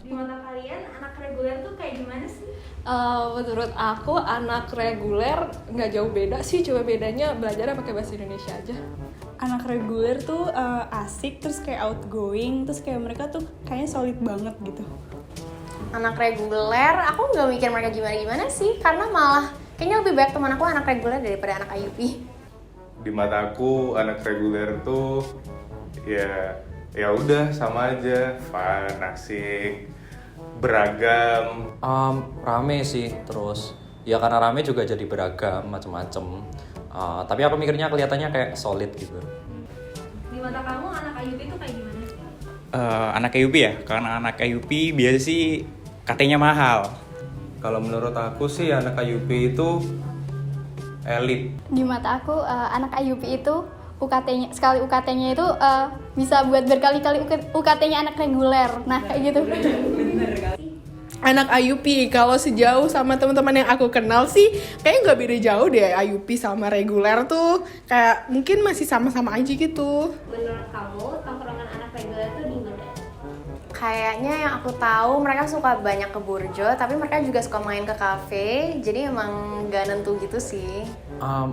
Di mata kalian anak reguler tuh kayak gimana sih? Menurut aku anak reguler nggak jauh beda sih, cuma bedanya belajarnya pakai bahasa Indonesia aja. Anak reguler tuh asik, terus kayak outgoing, terus kayak mereka tuh kayaknya solid banget gitu. Anak reguler, aku nggak mikir mereka gimana-gimana sih, karena malah kayaknya lebih banyak teman aku anak reguler daripada anak IUP. Di mata aku anak reguler tuh ya udah sama aja, fun, asik, beragam. Rame sih, terus ya karena rame juga jadi beragam macem-macem. Tapi aku mikirnya kelihatannya kayak solid gitu. Di mata kamu anak IUP itu kayak gimana? Anak IUP ya, karena anak IUP biasa sih katanya mahal. Kalau menurut aku sih anak IUP itu elit. Di mata aku anak IUP itu UKT-nya, sekali UKT-nya itu bisa buat berkali-kali UKT-nya anak reguler. Nah, kayak gitu. Anak IUP, kalau sejauh sama teman-teman yang aku kenal sih kayaknya nggak beda jauh deh. IUP sama reguler tuh kayak mungkin masih sama-sama aja gitu. Menurut kamu tongkrongan anak reguler tuh di mana? Kayaknya yang aku tahu mereka suka banyak ke burjo, tapi mereka juga suka main ke kafe, jadi emang gak nentu gitu sih.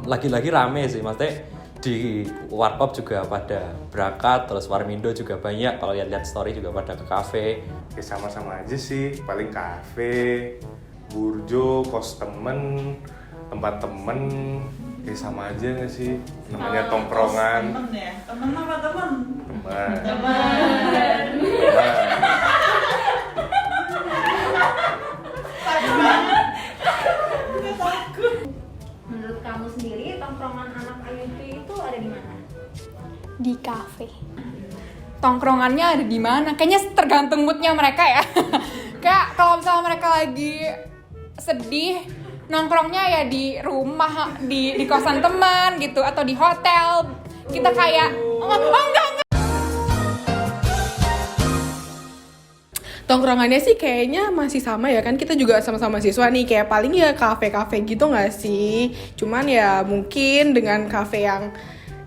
Lagi-lagi rame sih, maksudnya di Warkop juga pada berangkat, terus Warmindo juga banyak, kalau lihat-lihat story juga pada ke kafe. Ya sama-sama aja sih, paling kafe, burjo, kos temen, tempat temen, ya sama aja nggak sih? Namanya tongkrongan. Temen ya? Temen apa temen? Teman. Menurut kamu sendiri tongkrongan anak IUP itu ada di mana? Di kafe. Tongkrongannya ada di mana? Kayaknya tergantung moodnya mereka ya. Kayak kalau misalnya mereka lagi sedih, nongkrongnya ya di rumah, di kosan teman gitu, atau di hotel. Kita kayak enggak. Tongkrongannya sih kayaknya masih sama ya kan, kita juga sama-sama siswa nih, kayak paling ya kafe-kafe gitu nggak sih? Cuman ya mungkin dengan kafe yang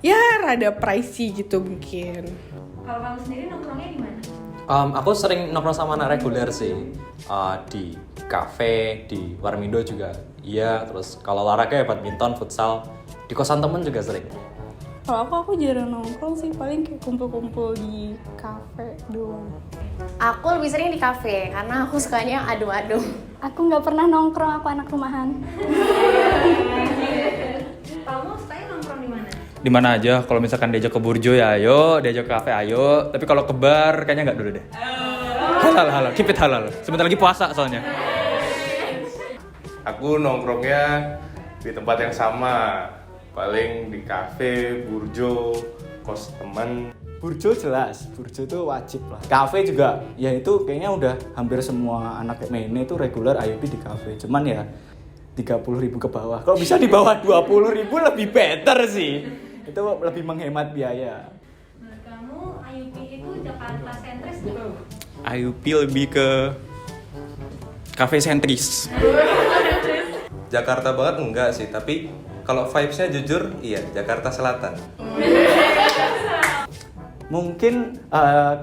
ya rada pricey gitu mungkin. Kalau kamu sendiri nongkrongnya di mana? Aku sering nongkrong sama anak reguler sih, di kafe, di Warmindo juga iya, terus kalau olahraga ya badminton, futsal, di kosan temen juga sering. Kalau aku jarang nongkrong sih, paling kayak kumpul-kumpul di kafe doang. Aku lebih sering di kafe, karena aku sukanya yang adem-adem. Aku nggak pernah nongkrong, aku anak rumahan. Kamu sukanya nongkrong di mana? Di mana aja, kalau misalkan diajak ke burjo ya ayo, diajak ke kafe ayo. Tapi kalau ke bar kayaknya nggak dulu deh. Halal, keep it halal. Sebentar lagi puasa soalnya. Aku nongkrongnya di tempat yang sama, paling di kafe, burjo, kos teman. Burjo jelas, burjo itu wajib lah. Kafe juga, ya itu kayaknya udah hampir semua anak mainnya itu reguler IUP di kafe. Cuman ya 30.000 ke bawah. Kalau bisa di bawah 20.000 lebih better sih. Itu lebih menghemat biaya. Menurut kamu IUP itu Jakarta sentris nggak? IUP lebih ke kafe sentris. Jakarta banget enggak sih, tapi kalau vibes-nya jujur iya Jakarta Selatan. Mungkin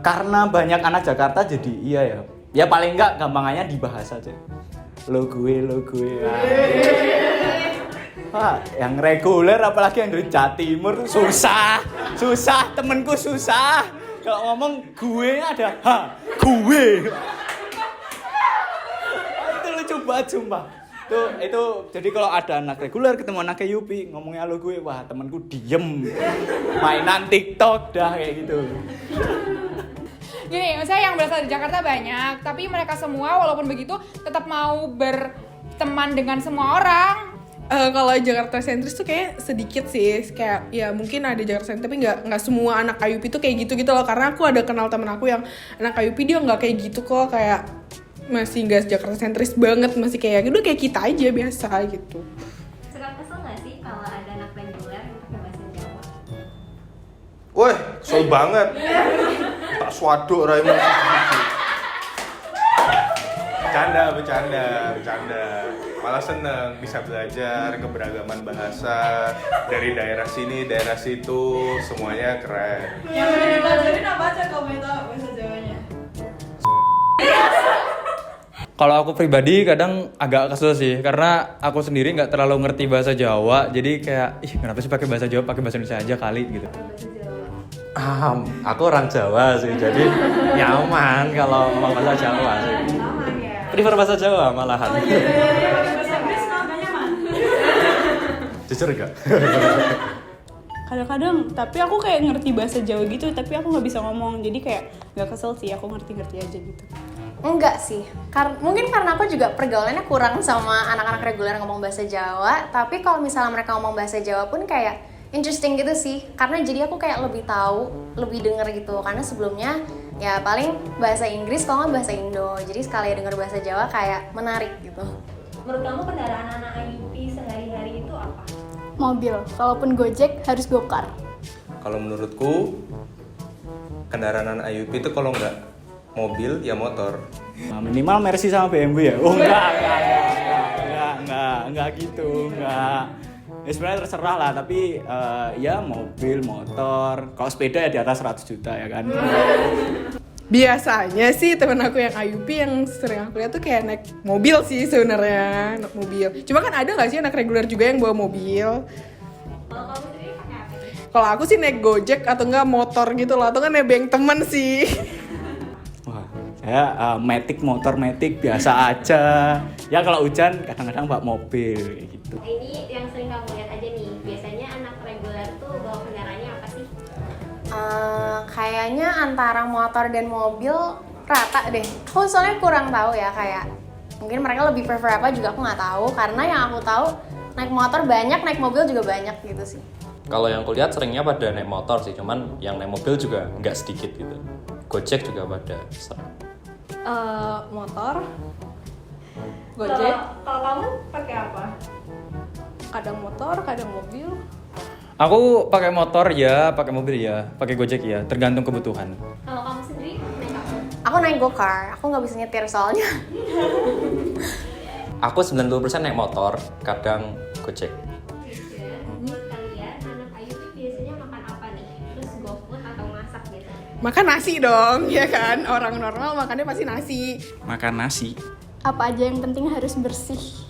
karena banyak anak Jakarta jadi iya ya. Ya paling enggak gampangannya dibahas aja. Lo gue. Wah, yang reguler apalagi yang dari Jawa Timur susah, temenku susah. Kalau ngomong gue ada gue. Itu lucu banget sumpah. Itu jadi kalau ada anak reguler ketemu anak IUP ngomongnya lo gue, wah temanku diem mainan TikTok dah kayak gitu. Gini, misalnya yang berasal dari Jakarta banyak, tapi mereka semua walaupun begitu tetap mau berteman dengan semua orang. Kalau Jakarta sentris tuh kayak sedikit sih, kayak ya mungkin ada Jakarta sentris tapi nggak semua anak IUP tuh kayak gitu lah, karena aku ada kenal temen aku yang anak IUP dia nggak kayak gitu kok, kayak masih nggak Jakarta sentris banget, masih kayak udah kayak kita aja biasa gitu. Suka kesel nggak sih kalau ada anak reguler yang pakai bahasa Jawa? Woi, kesel banget. Tak swaduk raimu. Bercanda. Malah seneng bisa belajar keberagaman bahasa dari daerah sini, daerah situ, semuanya keren. Yang udah dipelajarin apa aja kalau mau tahu bahasa Jawanya? Kalau aku pribadi kadang agak kesel sih, karena aku sendiri nggak terlalu ngerti bahasa Jawa, jadi kayak, kenapa sih pakai bahasa Jawa, pakai bahasa Indonesia aja kali gitu. Aku orang Jawa sih, jadi nyaman kalau ngomong bahasa Jawa sih. Prefer bahasa Jawa malahan. Jujur gak? Kadang-kadang, tapi aku kayak ngerti bahasa Jawa gitu, tapi aku nggak bisa ngomong, jadi kayak nggak kesel sih, aku ngerti-ngerti aja gitu. Enggak sih, mungkin karena aku juga pergaulannya kurang sama anak-anak reguler ngomong bahasa Jawa. Tapi kalau misalnya mereka ngomong bahasa Jawa pun kayak interesting gitu sih. Karena jadi aku kayak lebih tahu, lebih denger gitu. Karena sebelumnya ya paling bahasa Inggris kalau nggak bahasa Indo. Jadi sekali denger bahasa Jawa kayak menarik gitu. Menurut kamu kendaraan anak IUP sehari-hari itu apa? Mobil, kalaupun Gojek harus gokar. Kalau menurutku kendaraan IUP itu kalau nggak mobil ya motor. Nah, minimal Mercy sama BMW ya. Oh enggak gitu, enggak. Ya sebenarnya terserah lah, tapi ya mobil, motor. Kalau sepeda ya di atas 100 juta ya kan. Biasanya sih temen aku yang IUP yang sering aku lihat tuh kayak naik mobil sih sebenarnya, naik mobil. Cuma kan ada nggak sih anak reguler juga yang bawa mobil? Kalau kamu sendiri pakai apa? Kalau aku sih naik Gojek atau enggak motor gitu loh, atau kan nebeng temen sih. Saya matic, motor matic biasa aja. Ya kalau hujan kadang-kadang bawa mobil gitu. Ini yang sering kamu lihat aja nih, biasanya anak reguler tuh bawa kendaraannya apa sih? Kayaknya antara motor dan mobil rata deh. Aku soalnya kurang tahu ya, kayak mungkin mereka lebih prefer apa juga aku nggak tahu. Karena yang aku tahu naik motor banyak, naik mobil juga banyak gitu sih. Kalau yang kulihat seringnya pada naik motor sih, cuman yang naik mobil juga nggak sedikit gitu. Gojek juga pada sering. Motor, Gojek, Kalau kamu pakai apa? kadang motor, kadang mobil. Aku pakai motor ya, pakai mobil ya, pakai Gojek ya, tergantung kebutuhan. Kalau kamu sendiri naik apa? Aku naik go-car, aku nggak bisa nyetir soalnya. Aku 90% naik motor, kadang Gojek. Kalian anak IUP biasanya makan apa nih? Terus GoFood atau masak biasanya? Makan nasi dong, ya kan? Orang normal makannya pasti nasi. Makan nasi. Apa aja yang penting harus bersih.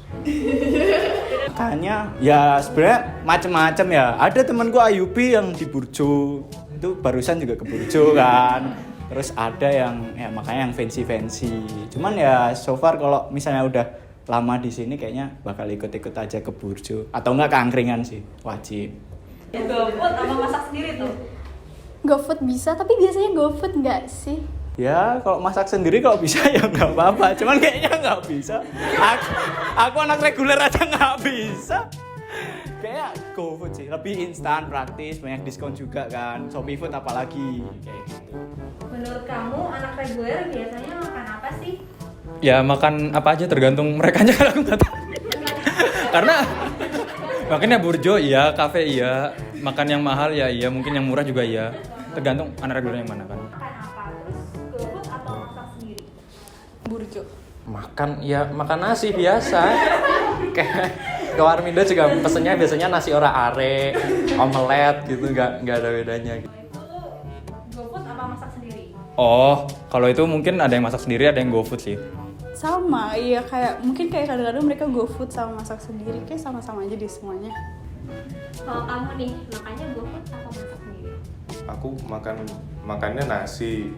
Makanya ya sebenarnya macam-macam ya. Ada temanku IUP yang di Burjo, itu barusan juga ke Burjo kan. Terus ada yang ya makanya yang fancy. Cuman ya so far kalau misalnya udah lama di sini kayaknya bakal ikut-ikut aja ke Burjo atau enggak ke angkringan sih, wajib. GoFood apa masak sendiri tuh? GoFood bisa, tapi biasanya GoFood nggak sih? Ya kalau masak sendiri kalau bisa ya nggak apa-apa, cuman kayaknya nggak bisa. Aku anak reguler aja nggak bisa. Kayak GoFood sih, lebih instan, praktis, banyak diskon juga kan. Shopee Food apalagi kayak gitu. Menurut kamu anak reguler biasanya makan apa sih? Ya makan apa aja tergantung merekanya, kan aku nggak tahu. Karena makannya burjo iya, kafe iya, makan yang mahal ya iya, mungkin yang murah juga iya. Tergantung anak reguler yang mana kan. Makan apa? Terus GoFood atau masak sendiri? Burjo. Makan nasi biasa. Kayak ke Warmindo juga pesennya biasanya nasi ora are, omelet gitu, nggak ada bedanya gitu. GoFood apa masak sendiri? Oh, kalau itu mungkin ada yang masak sendiri, ada yang GoFood sih. Sama, iya kayak mungkin kayak kadang-kadang mereka GoFood sama masak sendiri, kayak sama-sama aja deh semuanya. Kalau kamu nih, makannya GoFood atau masak sendiri? Aku makannya nasi.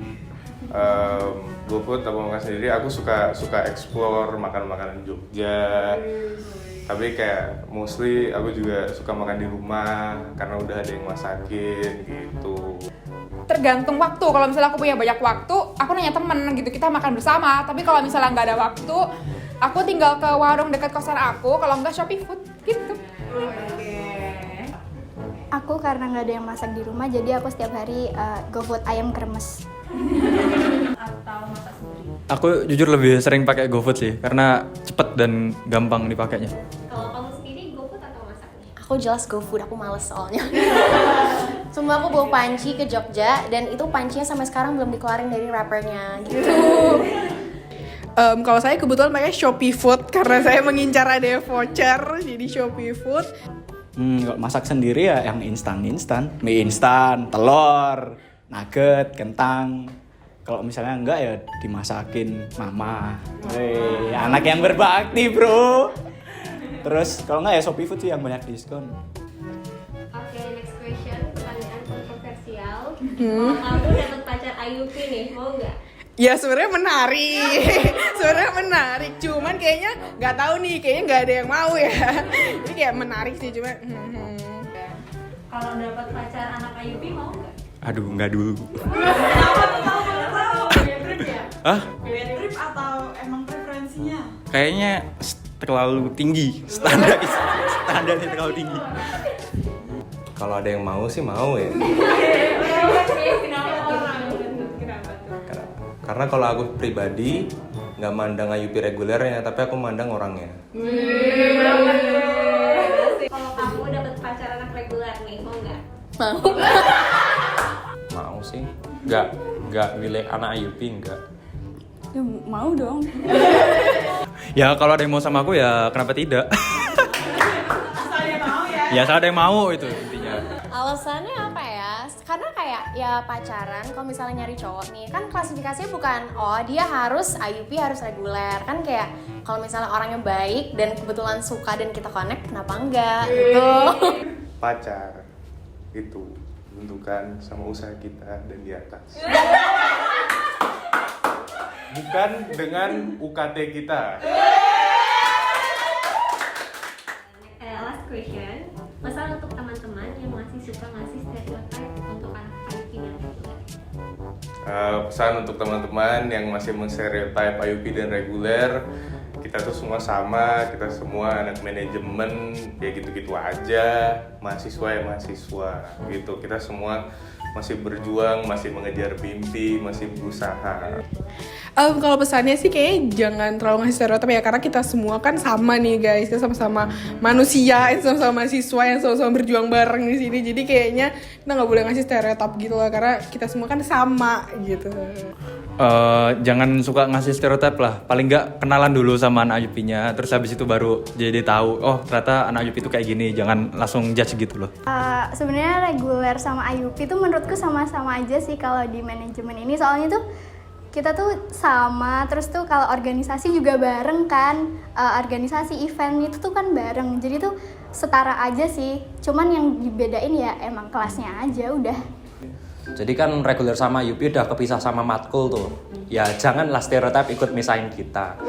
GoFood atau makan sendiri. Aku suka explore makanan Jogja. Tapi kayak mostly aku juga suka makan di rumah karena udah ada yang masakin gitu. Tergantung waktu. Kalau misalnya aku punya banyak waktu, aku nanya temen gitu, kita makan bersama. Tapi kalau misalnya nggak ada waktu, aku tinggal ke warung dekat kosan aku. Kalau nggak Shopee Food gitu. Aku karena nggak ada yang masak di rumah, jadi aku setiap hari GoFood ayam kremes. Atau masak sendiri? Aku jujur lebih sering pakai GoFood sih, karena cepet dan gampang dipakainya. Kalau kamu sendiri GoFood atau masak nih? Aku jelas GoFood, aku males soalnya. Cuma aku bawa panci ke Jogja dan itu pancinya sampai sekarang belum dikeluarin dari wrappernya gitu. Kalau saya kebetulan pakai Shopee Food karena saya mengincar ada voucher, jadi Shopee Food. Kalau masak sendiri ya yang instan, mie instan, telur, nugget, kentang. Kalau misalnya enggak ya dimasakin mama. Weh, anak yang berbakti, bro. Terus kalau enggak ya Shopee Food sih yang banyak diskon. Oke, next question, pertanyaan kontroversial. Kalau kamu dapat pacar IUP nih, mau nggak? Ya sebenarnya menarik, sebenarnya menarik. Cuman kayaknya nggak tahu nih, kayaknya nggak ada yang mau ya. Ini kayak menarik sih, cuma. Kalau dapat pacar anak IUP mau nggak? Aduh, nggak dulu. Hah? Bad trip atau emang preferensinya? Kayaknya terlalu tinggi, standarnya terlalu tinggi. Kalau ada yang mau sih mau ya. Kenapa orang? Kenapa tuh? Karena kalau aku pribadi nggak mandang IUP regulernya, tapi aku mandang orangnya. Kalau kamu dapat pacar anak reguler nih, mau nggak? Mau sih. Nggak milih anak IUP, nggak. Ya, mau dong. Ya kalau ada yang mau sama aku ya kenapa tidak? Asal dia mau ya. Ya asal ada yang mau itu intinya. Alasannya apa ya? Karena kayak ya pacaran kalau misalnya nyari cowok nih kan klasifikasinya bukan oh dia harus IUP harus reguler kan kayak kalau misalnya orangnya baik dan kebetulan suka dan kita connect kenapa enggak gitu. Pacar itu tentukan sama usaha kita dan di atas. Bukan dengan UKT kita. Last question. Pesan untuk teman-teman yang masih suka ngasih stereotip untuk anak IUP dan reguler. Pesan untuk teman-teman yang masih menstereotip IUP dan reguler, kita tuh semua sama, kita semua anak manajemen, ya gitu-gitu aja, mahasiswa ya mahasiswa, gitu. Kita semua masih berjuang, masih mengejar mimpi, masih berusaha. Kalau pesannya sih kayaknya jangan terlalu ngasih stereotip ya, karena kita semua kan sama nih guys, kita sama-sama manusia, sama-sama mahasiswa yang sama-sama berjuang bareng di sini. Jadi kayaknya kita nggak boleh ngasih stereotip gitu loh, karena kita semua kan sama gitu. Jangan suka ngasih stereotip lah. Paling nggak kenalan dulu sama anak IUP-nya, terus habis itu baru jadi tahu. Oh ternyata anak IUP itu kayak gini. Jangan langsung judge gitu loh. Sebenarnya reguler sama IUP itu menurutku sama-sama aja sih kalau di manajemen ini, soalnya tuh kita tuh sama, terus tuh kalau organisasi juga bareng kan, organisasi event itu tuh kan bareng, jadi tuh setara aja sih, cuman yang dibedain ya emang kelasnya aja udah. Jadi kan reguler sama IUP udah kepisah sama matkul tuh. Ya janganlah stereotip ikut misahin kita.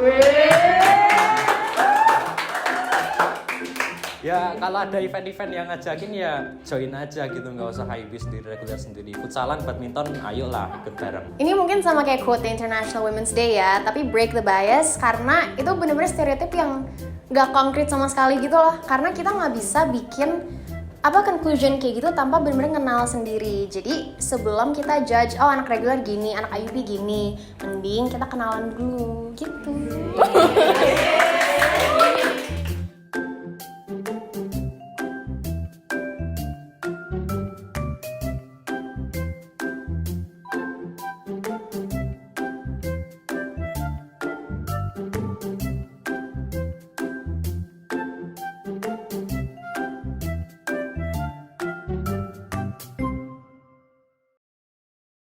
Ya kalau ada event-event yang ngajakin ya join aja gitu, nggak usah IUP sendiri, reguler sendiri. Futsalan, badminton, ayolah ikut bareng. Ini mungkin sama kayak quote International Women's Day ya, tapi break the bias karena itu bener-bener stereotip yang nggak konkret sama sekali gitu loh. Karena kita nggak bisa bikin conclusion kayak gitu tanpa bener-bener kenal sendiri. Jadi sebelum kita judge, oh anak reguler gini, anak IUP gini, mending kita kenalan dulu gitu.